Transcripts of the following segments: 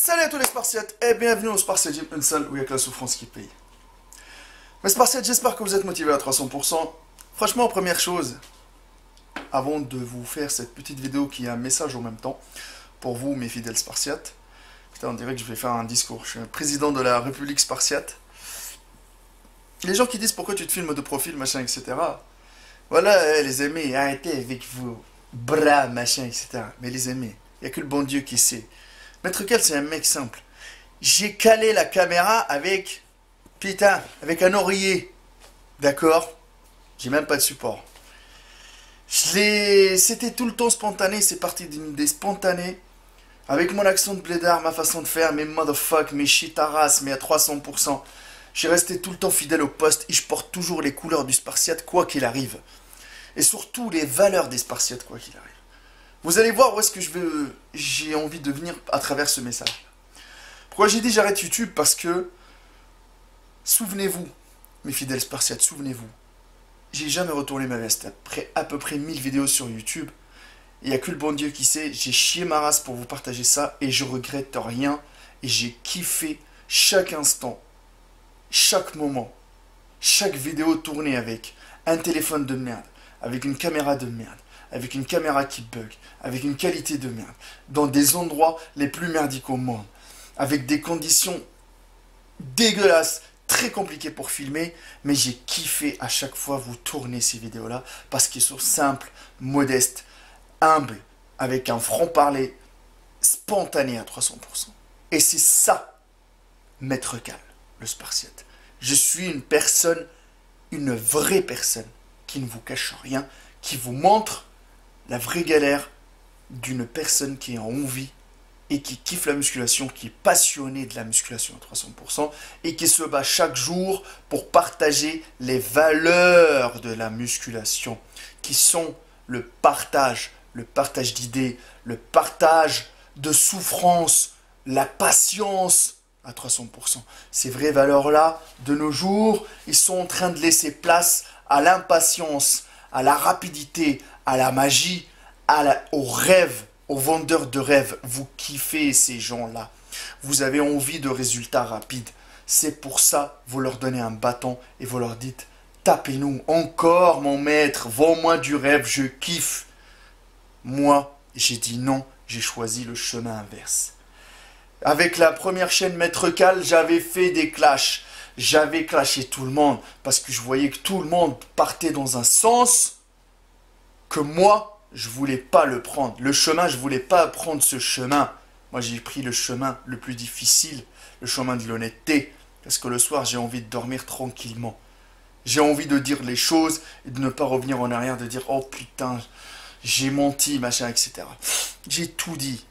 Salut à tous les Spartiates et bienvenue au Spartiate Gym, une salle où il n'y a que la souffrance qui paye. Mes Spartiates, j'espère que vous êtes motivés à 300%. Franchement, première chose, avant de vous faire cette petite vidéo qui a un message en même temps, pour vous mes fidèles Spartiates, putain on dirait que je vais faire un discours, je suis un président de la République Spartiate. Les gens qui disent pourquoi tu te filmes de profil, machin, etc. Voilà, les amis, arrêtez avec vos bras, machin, etc. Mais les amis, il n'y a que le bon Dieu qui sait. Maître Cal, c'est un mec simple. J'ai calé la caméra avec, putain, avec un oreiller. D'accord? J'ai même pas de support. C'était tout le temps spontané, c'est parti d'une idée spontanée. Avec mon accent de blédard, ma façon de faire, mes motherfuck, mes shit à race, mais à 300%. J'ai resté tout le temps fidèle au poste et je porte toujours les couleurs du Spartiate, quoi qu'il arrive. Et surtout les valeurs des Spartiates, quoi qu'il arrive. Vous allez voir où est-ce que j'ai envie de venir à travers ce message. Pourquoi j'ai dit j'arrête YouTube? Parce que, souvenez-vous, mes fidèles Spartiates, souvenez-vous, j'ai jamais retourné ma veste. Après à peu près 1000 vidéos sur YouTube, il n'y a que le bon Dieu qui sait, j'ai chié ma race pour vous partager ça et je regrette rien. Et j'ai kiffé chaque instant, chaque moment, chaque vidéo tournée avec un téléphone de merde, avec une caméra de merde, avec une caméra qui bug, avec une qualité de merde, dans des endroits les plus merdiques au monde, avec des conditions dégueulasses, très compliquées pour filmer, mais j'ai kiffé à chaque fois vous tourner ces vidéos-là, parce qu'ils sont simples, modestes, humbles, avec un franc-parler spontané à 300%. Et c'est ça, Maître Cal, le Spartiate. Je suis une personne, une vraie personne, qui ne vous cache rien, qui vous montre la vraie galère d'une personne qui est en envie et qui kiffe la musculation, qui est passionnée de la musculation à 300% et qui se bat chaque jour pour partager les valeurs de la musculation, qui sont le partage d'idées, le partage de souffrance, la patience à 300%. Ces vraies valeurs-là, de nos jours, ils sont en train de laisser place à l'impatience, à la rapidité, à la magie, aux rêves, aux vendeurs de rêves. Vous kiffez ces gens-là. Vous avez envie de résultats rapides. C'est pour ça, vous leur donnez un bâton et vous leur dites « Tapez-nous, encore mon maître, vends-moi du rêve, je kiffe ». Moi, j'ai dit non, j'ai choisi le chemin inverse. Avec la première chaîne Maître Cal, j'avais fait des clashs. J'avais clashé tout le monde parce que je voyais que tout le monde partait dans un sens que moi, je voulais pas le prendre. Le chemin, je voulais pas prendre ce chemin. Moi, j'ai pris le chemin le plus difficile, le chemin de l'honnêteté, parce que le soir, j'ai envie de dormir tranquillement. J'ai envie de dire les choses et de ne pas revenir en arrière, de dire « Oh putain, j'ai menti, machin, etc. » J'ai tout dit.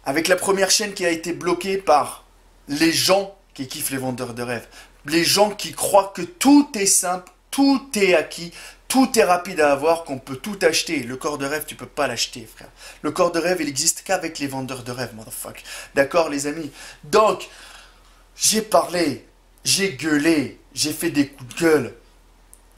Avec la première chaîne qui a été bloquée par les gens qui kiffent les vendeurs de rêves. Les gens qui croient que tout est simple, tout est acquis, tout est rapide à avoir, qu'on peut tout acheter. Le corps de rêve, tu peux pas l'acheter, frère. Le corps de rêve, il existe qu'avec les vendeurs de rêve, motherfucker. D'accord, les amis? Donc, j'ai parlé, j'ai gueulé, j'ai fait des coups de gueule.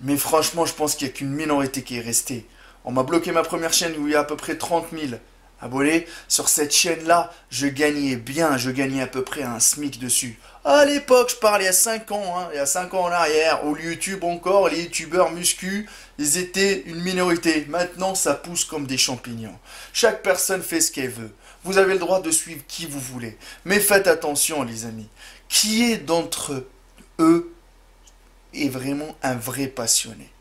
Mais franchement, je pense qu'il n'y a qu'une minorité qui est restée. On m'a bloqué ma première chaîne où il y a à peu près 30 000 abonnés. Sur cette chaîne-là, je gagnais bien, je gagnais à peu près un SMIC dessus. À l'époque, je parle il y a 5 ans, il y a 5 ans en arrière, au YouTube encore, les youtubeurs muscu, ils étaient une minorité. Maintenant, ça pousse comme des champignons. Chaque personne fait ce qu'elle veut. Vous avez le droit de suivre qui vous voulez. Mais faites attention, les amis. Qui est d'entre eux est vraiment un vrai passionné?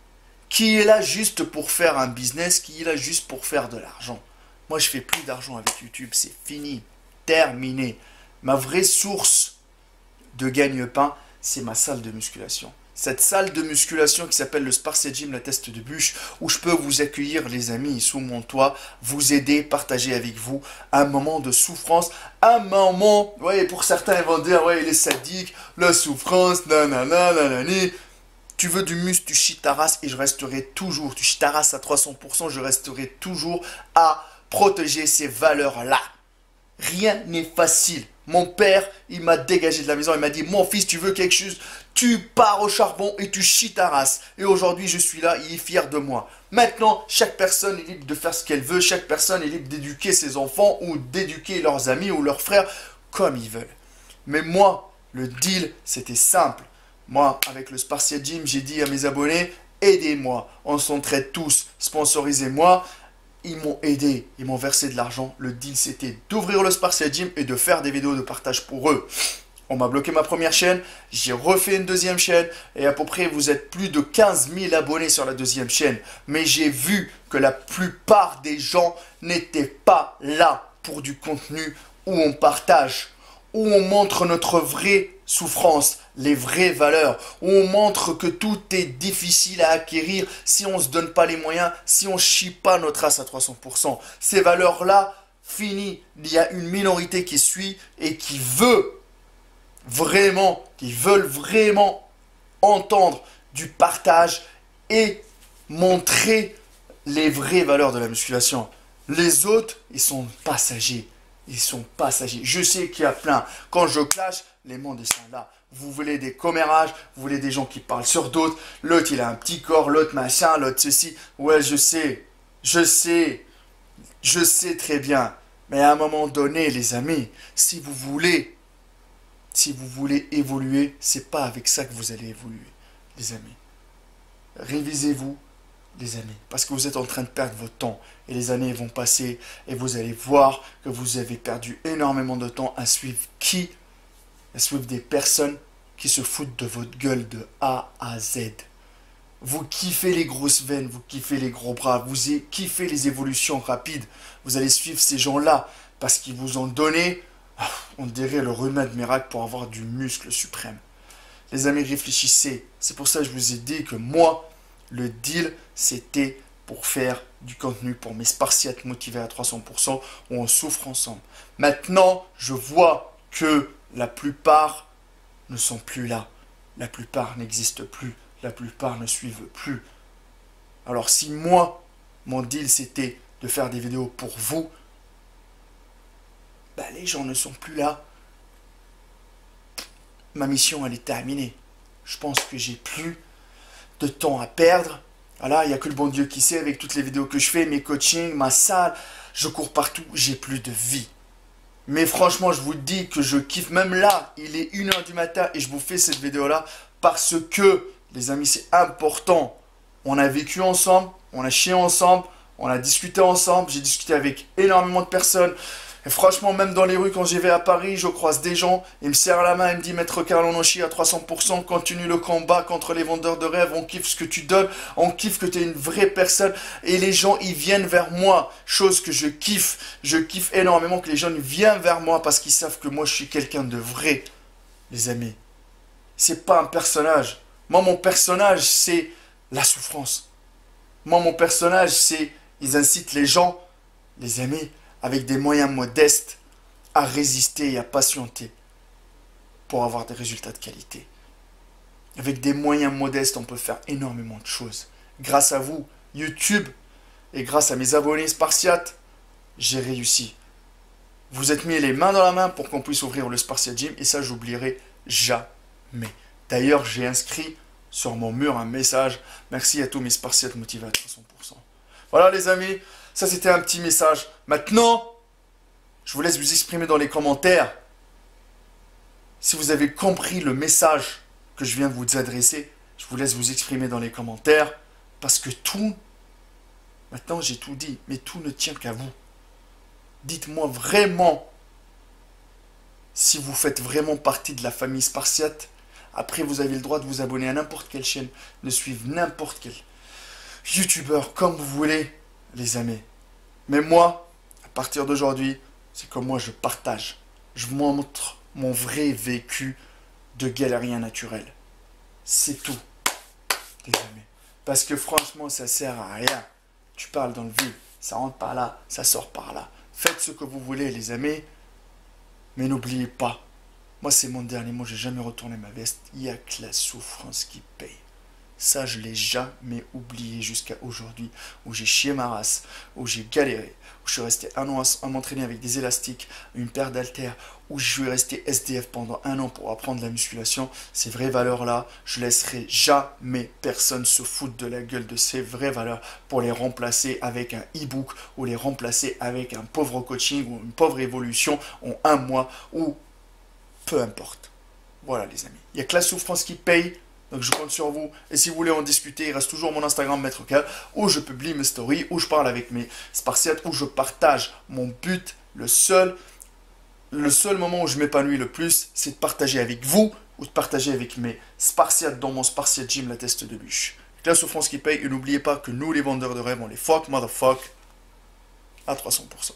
Qui est là juste pour faire un business? Qui est là juste pour faire de l'argent? Moi, je fais plus d'argent avec YouTube. C'est fini. Terminé. Ma vraie source de gagne-pain, c'est ma salle de musculation. Cette salle de musculation qui s'appelle le Spartiate Gym, la teste de bûche, où je peux vous accueillir, les amis, sous mon toit, vous aider, partager avec vous un moment de souffrance, un moment, ouais, pour certains, ils vont dire, ouais, il est sadique, la souffrance, nanana, nanani. Tu veux du muscle, tu chies ta race et je resterai toujours, tu chies ta race à 300%, je resterai toujours à protéger ces valeurs-là. Rien n'est facile. Mon père, il m'a dégagé de la maison. Il m'a dit, mon fils, tu veux quelque chose? Tu pars au charbon et tu chies ta race. Et aujourd'hui, je suis là, il est fier de moi. Maintenant, chaque personne est libre de faire ce qu'elle veut. Chaque personne est libre d'éduquer ses enfants ou d'éduquer leurs amis ou leurs frères comme ils veulent. Mais moi, le deal, c'était simple. Moi, avec le Spartiate Gym, j'ai dit à mes abonnés, aidez-moi, on s'entraide tous, sponsorisez-moi. Ils m'ont aidé, ils m'ont versé de l'argent. Le deal, c'était d'ouvrir le Spartiate Gym et de faire des vidéos de partage pour eux. On m'a bloqué ma première chaîne, j'ai refait une deuxième chaîne et à peu près vous êtes plus de 15 000 abonnés sur la deuxième chaîne. Mais j'ai vu que la plupart des gens n'étaient pas là pour du contenu où on partage, où on montre notre vraie souffrance, les vraies valeurs, où on montre que tout est difficile à acquérir si on ne se donne pas les moyens, si on ne chie pas notre race à 300%. Ces valeurs-là, fini, il y a une minorité qui suit et qui veulent vraiment entendre du partage et montrer les vraies valeurs de la musculation. Les autres, ils sont passagers. Ils sont passagers. Je sais qu'il y a plein. Quand je clash, les mondes sont là. Vous voulez des commérages, vous voulez des gens qui parlent sur d'autres. L'autre, il a un petit corps, l'autre machin, l'autre ceci. Ouais, je sais très bien. Mais à un moment donné, les amis, si vous voulez évoluer, c'est pas avec ça que vous allez évoluer, les amis. Révisez-vous, les amis, parce que vous êtes en train de perdre votre temps et les années vont passer et vous allez voir que vous avez perdu énormément de temps à suivre des personnes qui se foutent de votre gueule de A à Z. Vous kiffez les grosses veines, vous kiffez les gros bras, vous kiffez les évolutions rapides. Vous allez suivre ces gens-là parce qu'ils vous ont donné, on dirait, le remède miracle pour avoir du muscle suprême. Les amis, réfléchissez. C'est pour ça que je vous ai dit que moi, le deal, c'était pour faire du contenu pour mes Spartiates motivés à 300%, où on souffre ensemble. Maintenant, je vois que la plupart ne sont plus là. La plupart n'existent plus. La plupart ne suivent plus. Alors si moi, mon deal, c'était de faire des vidéos pour vous, les gens ne sont plus là. Ma mission, elle est terminée. Je pense que j'ai plus de temps à perdre. Voilà, il n'y a que le bon Dieu qui sait avec toutes les vidéos que je fais, mes coachings, ma salle. Je cours partout, j'ai plus de vie. Mais franchement, je vous dis que je kiffe. Même là, il est 1h du matin et je vous fais cette vidéo-là parce que, les amis, c'est important. On a vécu ensemble, on a chié ensemble, on a discuté ensemble. J'ai discuté avec énormément de personnes. Et franchement, même dans les rues, quand j'y vais à Paris, je croise des gens. Ils me serrent la main, ils me disent, Maître Carl, on chie à 300%, continue le combat contre les vendeurs de rêves. On kiffe ce que tu donnes, on kiffe que tu es une vraie personne. Et les gens, ils viennent vers moi. Chose que je kiffe. Je kiffe énormément que les gens viennent vers moi parce qu'ils savent que moi, je suis quelqu'un de vrai. Les amis, c'est pas un personnage. Moi, mon personnage, c'est la souffrance. Moi, mon personnage, c'est ils incitent les gens, les amis, avec des moyens modestes, à résister et à patienter pour avoir des résultats de qualité. Avec des moyens modestes, on peut faire énormément de choses. Grâce à vous, YouTube, et grâce à mes abonnés Spartiates, j'ai réussi. Vous êtes mis les mains dans la main pour qu'on puisse ouvrir le Spartiate Gym, et ça, j'oublierai jamais. D'ailleurs, j'ai inscrit sur mon mur un message. Merci à tous mes Spartiates motivés à 300%. Voilà les amis, ça c'était un petit message. Maintenant, je vous laisse vous exprimer dans les commentaires si vous avez compris le message que je viens de vous adresser. Je vous laisse vous exprimer dans les commentaires parce que tout, maintenant j'ai tout dit, mais tout ne tient qu'à vous. Dites-moi vraiment si vous faites vraiment partie de la famille Spartiate. Après, vous avez le droit de vous abonner à n'importe quelle chaîne, de suivre n'importe quel youtubeur, comme vous voulez, les amis. Mais moi, à partir d'aujourd'hui, c'est comme moi je partage. Je vous montre mon vrai vécu de galérien naturel. C'est tout, les amis. Parce que franchement, ça sert à rien. Tu parles dans le vide, ça rentre par là, ça sort par là. Faites ce que vous voulez, les amis. Mais n'oubliez pas, moi c'est mon dernier mot, j'ai jamais retourné ma veste. Il n'y a que la souffrance qui paye. Ça, je l'ai jamais oublié jusqu'à aujourd'hui, où j'ai chié ma race, où j'ai galéré, où je suis resté un an à m'entraîner avec des élastiques, une paire d'haltères, où je suis resté SDF pendant un an pour apprendre la musculation. Ces vraies valeurs-là, je laisserai jamais personne se foutre de la gueule de ces vraies valeurs pour les remplacer avec un e-book ou les remplacer avec un pauvre coaching ou une pauvre évolution en un mois ou peu importe. Voilà les amis, il n'y a que la souffrance qui paye. Donc je compte sur vous. Et si vous voulez en discuter, il reste toujours mon Instagram Maître Cal, où je publie mes stories, où je parle avec mes Spartiates, où je partage mon but. Le seul moment où je m'épanouis le plus, c'est de partager avec vous ou de partager avec mes Spartiates dans mon Spartiate Gym, la teste de bûche. La souffrance qui paye, et n'oubliez pas que nous les vendeurs de rêves, on les fuck, motherfuck, à 300%.